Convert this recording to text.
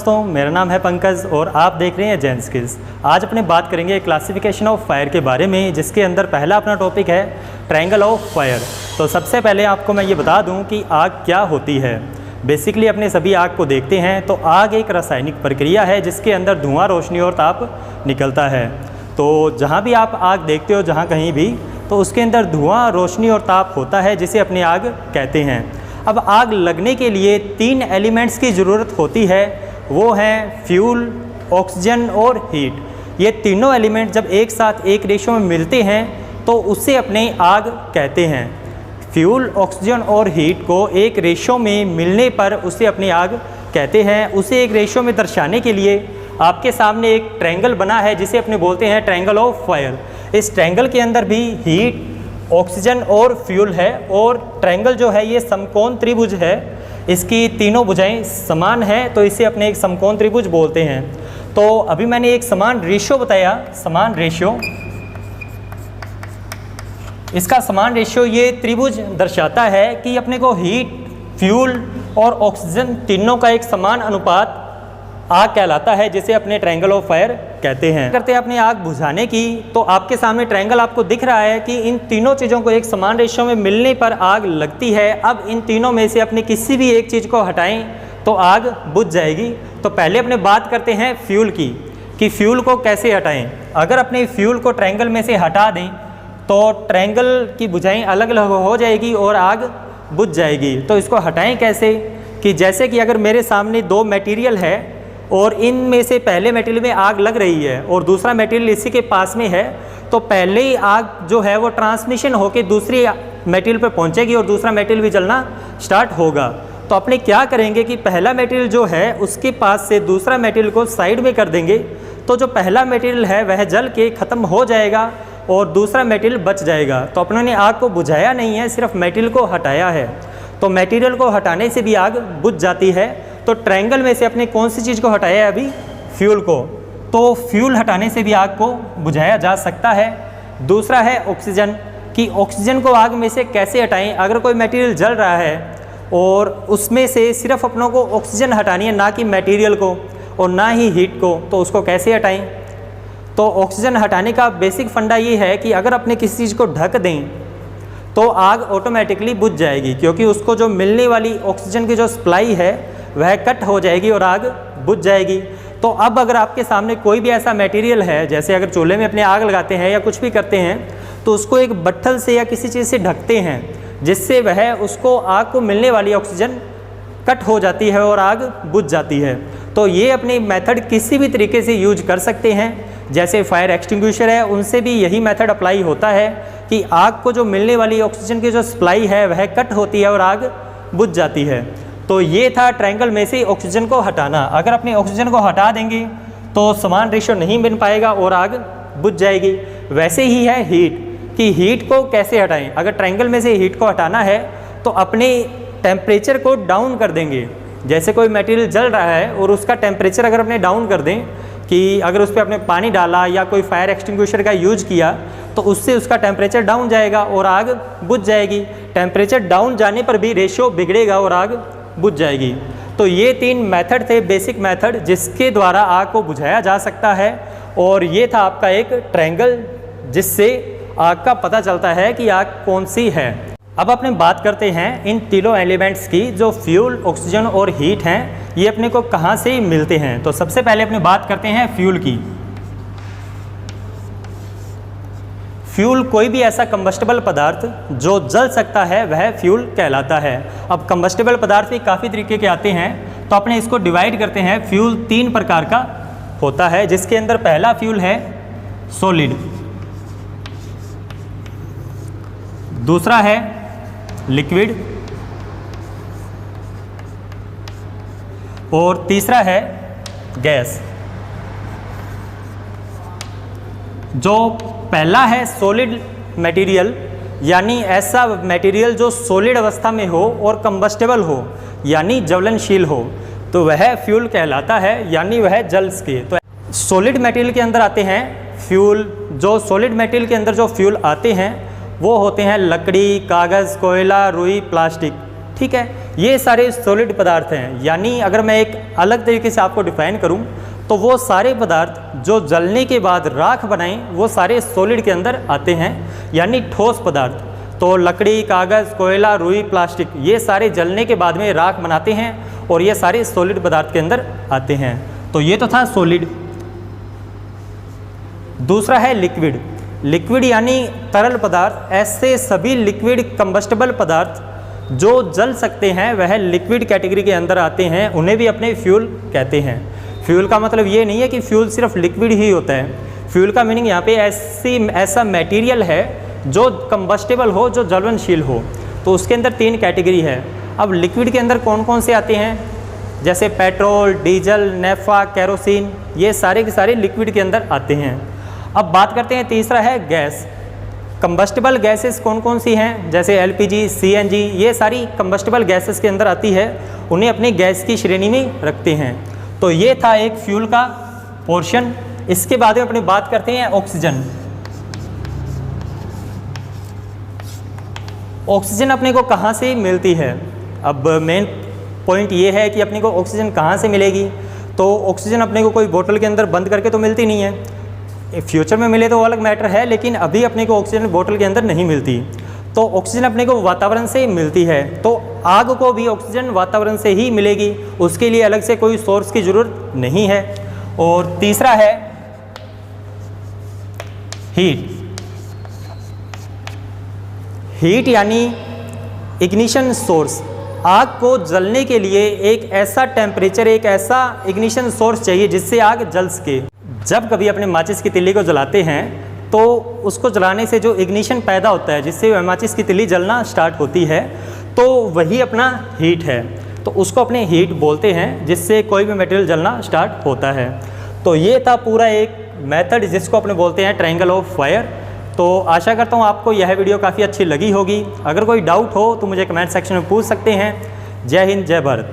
दोस्तों, मेरा नाम है पंकज और आप देख रहे हैं जैन स्किल्स। आज अपने बात करेंगे क्लासिफिकेशन ऑफ फायर के बारे में, जिसके अंदर पहला अपना टॉपिक है ट्रायंगल ऑफ फायर। तो सबसे पहले आपको मैं ये बता दूं कि आग क्या होती है। बेसिकली अपने सभी आग को देखते हैं तो आग एक रासायनिक प्रक्रिया है जिसके अंदर धुआं, रोशनी और ताप निकलता है। तो जहाँ भी आप आग देखते हो, जहाँ कहीं भी, तो उसके अंदर धुआं, रोशनी और ताप होता है जिसे अपनी आग कहते हैं। अब आग लगने के लिए 3 एलिमेंट्स की ज़रूरत होती है, वो हैं फ्यूल, ऑक्सीजन और हीट। ये तीनों एलिमेंट जब एक साथ एक रेशो में मिलते हैं तो उसे अपने आग कहते हैं। फ्यूल, ऑक्सीजन और हीट को एक रेशो में मिलने पर उसे अपनी आग कहते हैं। उसे एक रेशो में दर्शाने के लिए आपके सामने एक ट्रायंगल बना है जिसे अपने बोलते हैं ट्रायंगल ऑफ फायर। इस ट्रायंगल के अंदर भी हीट, ऑक्सीजन और फ्यूल है और ट्रायंगल जो है ये समकोण त्रिभुज है। इसकी तीनों भुजाएं समान हैं तो इसे अपने एक समकोण त्रिभुज बोलते हैं। तो अभी मैंने एक समान रेशियो बताया, समान रेशियो। इसका समान रेशियो ये त्रिभुज दर्शाता है कि अपने को हीट, फ्यूल और ऑक्सीजन तीनों का एक समान अनुपात आग कहलाता है, जिसे अपने ट्रायंगल ऑफ फायर कहते हैं। करते हैं अपनी आग बुझाने की, तो आपके सामने ट्रायंगल आपको दिख रहा है कि इन तीनों चीज़ों को एक समान रेशियो में मिलने पर आग लगती है। अब इन तीनों में से अपनी किसी भी एक चीज़ को हटाएं तो आग बुझ जाएगी। तो पहले अपने बात करते हैं फ्यूल की, कि फ्यूल को कैसे हटाएं। अगर अपने फ्यूल को ट्रायंगल में से हटा दें तो ट्रायंगल की भुजाएं अलग अलग हो जाएगी और आग बुझ जाएगी। तो इसको हटाएं कैसे, कि जैसे कि अगर मेरे सामने 2 मटेरियल है और इनमें से पहले मटेरियल में आग लग रही है और दूसरा मटेरियल इसी के पास में है, तो पहले ही आग जो है वो ट्रांसमिशन होकर दूसरी मटेरियल पर पहुंचेगी और दूसरा मटेरियल भी जलना स्टार्ट होगा। तो अपने क्या करेंगे कि पहला मटेरियल जो है उसके पास से दूसरा मटेरियल को साइड में कर देंगे, तो जो पहला मटेरियल है वह जल के ख़त्म हो जाएगा और दूसरा मटेरियल बच जाएगा। तो अपनों ने आग को बुझाया नहीं है, सिर्फ मटेरियल को हटाया है। तो मटेरियल को हटाने से भी आग बुझ जाती है। तो ट्रायंगल में से अपने कौन सी चीज़ को हटाया है अभी? फ्यूल को। तो फ्यूल हटाने से भी आग को बुझाया जा सकता है। दूसरा है ऑक्सीजन, कि ऑक्सीजन को आग में से कैसे हटाएं। अगर कोई मटेरियल जल रहा है और उसमें से सिर्फ अपनों को ऑक्सीजन हटानी है, ना कि मटेरियल को और ना ही हीट को, तो उसको कैसे हटाएं? तो ऑक्सीजन हटाने का बेसिक फंडा ये है कि अगर अपने किसी चीज़ को ढक दें तो आग ऑटोमेटिकली बुझ जाएगी, क्योंकि उसको जो मिलने वाली ऑक्सीजन की जो सप्लाई है वह कट हो जाएगी और आग बुझ जाएगी। तो अब अगर आपके सामने कोई भी ऐसा मटेरियल है, जैसे अगर चूल्हे में अपने आग लगाते हैं या कुछ भी करते हैं, तो उसको एक बट्ठल से या किसी चीज़ से ढकते हैं, जिससे वह उसको आग को मिलने वाली ऑक्सीजन कट हो जाती है और आग बुझ जाती है। तो ये अपने मेथड किसी भी तरीके से यूज कर सकते हैं। जैसे फायर एक्सटिंग्विशर है, उनसे भी यही मेथड अप्लाई होता है कि आग को जो मिलने वाली ऑक्सीजन की जो सप्लाई है वह कट होती है और आग बुझ जाती है। तो ये था ट्रायंगल में से ऑक्सीजन को हटाना। अगर अपने ऑक्सीजन को हटा देंगे तो समान रेशियो नहीं बन पाएगा और आग बुझ जाएगी। वैसे ही है हीट, कि हीट को कैसे हटाएं। अगर ट्रायंगल में से हीट को हटाना है तो अपने टेम्परेचर को डाउन कर देंगे। जैसे कोई मटेरियल जल रहा है और उसका टेम्परेचर अगर अपने डाउन कर दें, कि अगर उस पर अपने पानी डाला या कोई फायर एक्सटिंग्विशर का यूज किया, तो उससे उसका टेम्परेचर डाउन जाएगा और आग बुझ जाएगी। टेम्परेचर डाउन जाने पर भी रेशियो बिगड़ेगा और आग बुझ जाएगी। तो ये 3 मेथड थे, बेसिक मेथड, जिसके द्वारा आग को बुझाया जा सकता है। और ये था आपका एक ट्रायंगल, जिससे आग का पता चलता है कि आग कौन सी है। अब अपने बात करते हैं इन तीनों एलिमेंट्स की, जो फ्यूल, ऑक्सीजन और हीट हैं, ये अपने को कहाँ से मिलते हैं। तो सबसे पहले अपने बात करते हैं फ्यूल की। फ्यूल कोई भी ऐसा कंबस्टेबल पदार्थ जो जल सकता है वह फ्यूल कहलाता है। अब कंबस्टेबल पदार्थ भी काफ़ी तरीके के आते हैं, तो अपने इसको डिवाइड करते हैं। फ्यूल 3 प्रकार का होता है, जिसके अंदर पहला फ्यूल है सॉलिड, दूसरा है लिक्विड और तीसरा है गैस। जो पहला है सॉलिड मटेरियल, यानी ऐसा मटेरियल जो सॉलिड अवस्था में हो और कंबस्टेबल हो, यानी ज्वलनशील हो, तो वह फ्यूल कहलाता है, यानी वह जल सके। तो सॉलिड मटेरियल के अंदर आते हैं फ्यूल। जो सॉलिड मटेरियल के अंदर जो फ्यूल आते हैं वो होते हैं लकड़ी, कागज़, कोयला, रुई, प्लास्टिक। ठीक है, ये सारे सॉलिड पदार्थ हैं। यानी अगर मैं एक अलग तरीके से आपको डिफाइन करूं तो वो सारे पदार्थ जो जलने के बाद राख बनाएं वो सारे सॉलिड के अंदर आते हैं, यानी ठोस पदार्थ। तो लकड़ी, कागज़, कोयला, रुई, प्लास्टिक, ये सारे जलने के बाद में राख बनाते हैं और ये सारे सॉलिड पदार्थ के अंदर आते हैं। तो ये तो था सॉलिड। दूसरा है लिक्विड। लिक्विड यानी तरल पदार्थ। ऐसे सभी लिक्विड कंबस्टेबल पदार्थ जो जल सकते हैं वह लिक्विड कैटेगरी के अंदर आते हैं, उन्हें भी अपने फ्यूल कहते हैं। फ्यूल का मतलब ये नहीं है कि फ्यूल सिर्फ लिक्विड ही होता है। फ्यूल का मीनिंग यहाँ पे ऐसा मटेरियल है जो कंबस्टेबल हो, जो ज्वलनशील हो। तो उसके अंदर 3 कैटेगरी है। अब लिक्विड के अंदर कौन कौन से आते हैं, जैसे पेट्रोल, डीजल, नेफा, केरोसिन, ये सारे के सारे लिक्विड के अंदर आते हैं। अब बात करते हैं, तीसरा है गैस। कंबस्टेबल गैसेस कौन कौन सी हैं, जैसे एलपीजी, सीएनजी, ये सारी कंबस्टेबल गैसेस के अंदर आती है, उन्हें अपनी गैस की श्रेणी में रखते हैं। तो ये था एक फ्यूल का पोर्शन। इसके बाद में अपनी बात करते हैं ऑक्सीजन। ऑक्सीजन अपने को कहाँ से मिलती है? अब मेन पॉइंट ये है कि अपने को ऑक्सीजन कहाँ से मिलेगी। तो ऑक्सीजन अपने को कोई बोतल के अंदर बंद करके तो मिलती नहीं है। फ्यूचर में मिले तो अलग मैटर है, लेकिन अभी अपने को ऑक्सीजन बोतल के अंदर नहीं मिलती। तो ऑक्सीजन अपने को वातावरण से मिलती है। तो आग को भी ऑक्सीजन वातावरण से ही मिलेगी, उसके लिए अलग से कोई सोर्स की ज़रूरत नहीं है। और तीसरा है हीट। हीट यानी इग्निशन सोर्स। आग को जलने के लिए एक ऐसा टेम्परेचर, एक ऐसा इग्निशन सोर्स चाहिए जिससे आग जल सके। जब कभी अपने माचिस की तिल्ली को जलाते हैं तो उसको जलाने से जो इग्निशन पैदा होता है, जिससे माचिस की तिल्ली जलना स्टार्ट होती है, तो वही अपना हीट है। तो उसको अपने हीट बोलते हैं, जिससे कोई भी मटेरियल जलना स्टार्ट होता है। तो ये था पूरा एक मेथड जिसको अपने बोलते हैं ट्रायंगल ऑफ फायर। तो आशा करता हूँ आपको यह वीडियो काफ़ी अच्छी लगी होगी। अगर कोई डाउट हो तो मुझे कमेंट सेक्शन में पूछ सकते हैं। जय हिंद, जय भारत।